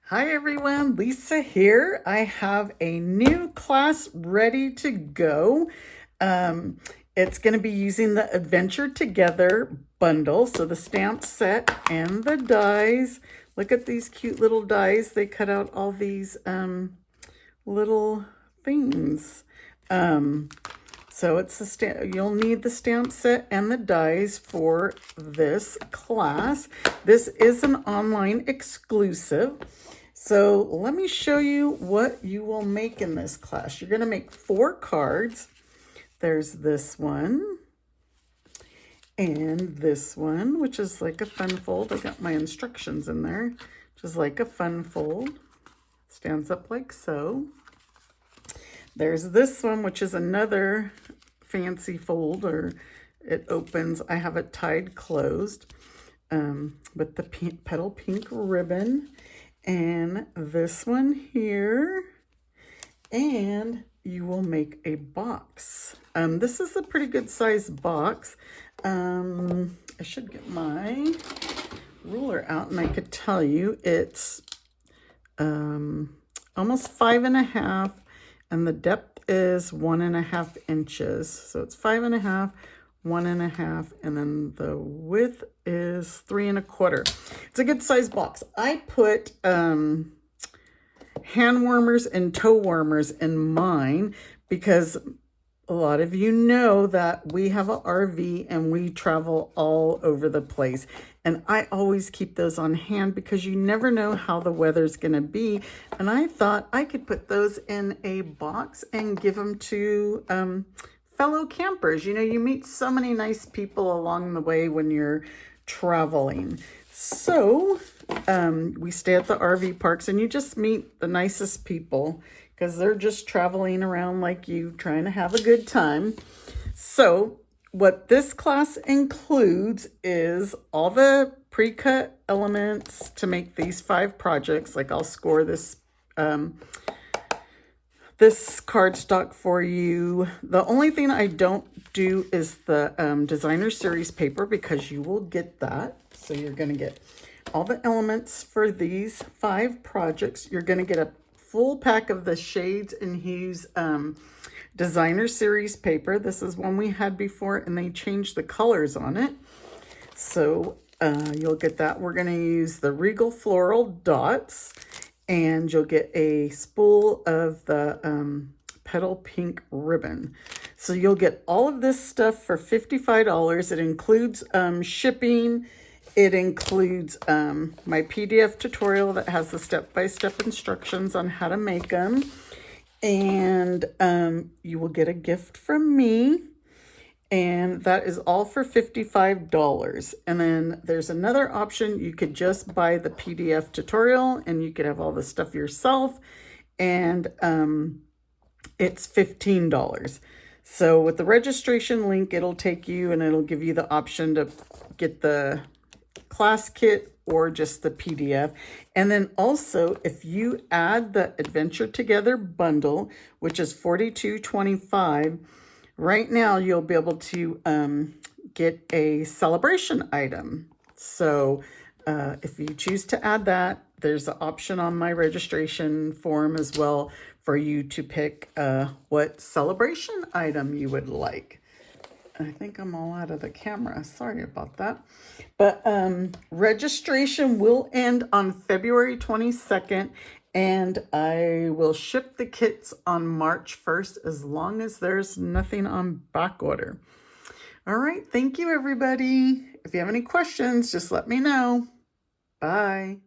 Hi everyone, Lisa here. I have a new class ready to go. It's going to be using the Adventure Together bundle. So the stamp set and the dies. Look at these cute little dies. They cut out all these little things. So it's the you'll need the stamp set and the dies for this class. This is an online exclusive. So let me show you what you will make in this class. You're going to make 4 cards. There's this one and this one, which is like a fun fold. I got my instructions in there, which is like a fun fold. Stands up like so. There's this one, which is another fancy fold, or it opens. I have it tied closed with the petal pink ribbon. And this one here, and you will make a box. This is a pretty good size box. I should get my ruler out and I could tell you it's almost 5.5, and the depth is 1.5 inches. So it's 5.5, 1.5, and then the width is 3.25. It's a good size box. I put hand warmers and toe warmers in mine because a lot of you know that we have an RV and we travel all over the place. And I always keep those on hand because you never know how the weather's going to be. And I thought I could put those in a box and give them to fellow campers. You know, you meet so many nice people along the way when you're traveling. So we stay at the RV parks and you just meet the nicest people because they're just traveling around like you, trying to have a good time. So what this class includes is all the pre-cut elements to make these 5 projects. Like I'll score this this cardstock for you. The only thing I don't do is the designer series paper because you will get that. So you're going to get all the elements for these 5 projects. You're going to get a full pack of the shades and hues designer series paper. This is one we had before and they changed the colors on it. So you'll get that. We're going to use the Regal Floral Dots. And you'll get a spool of the petal pink ribbon. So you'll get all of this stuff for $55. It includes shipping. It includes my PDF tutorial that has the step-by-step instructions on how to make them. And you will get a gift from me. And that is all for $55. And then there's another option. You could just buy the PDF tutorial and you could have all the stuff yourself. And it's $15. So with the registration link, it'll take you and it'll give you the option to get the class kit or just the PDF. And then also, if you add the Adventure Together bundle, which is $42.25, right now, you'll be able to get a celebration item. So if you choose to add that, there's an option on my registration form as well for you to pick what celebration item you would like. I think I'm all out of the camera. Sorry about that. But registration will end on February 22nd. And I will ship the kits on March 1st as long as there's nothing on back order. All right. Thank you, everybody. If you have any questions, just let me know. Bye.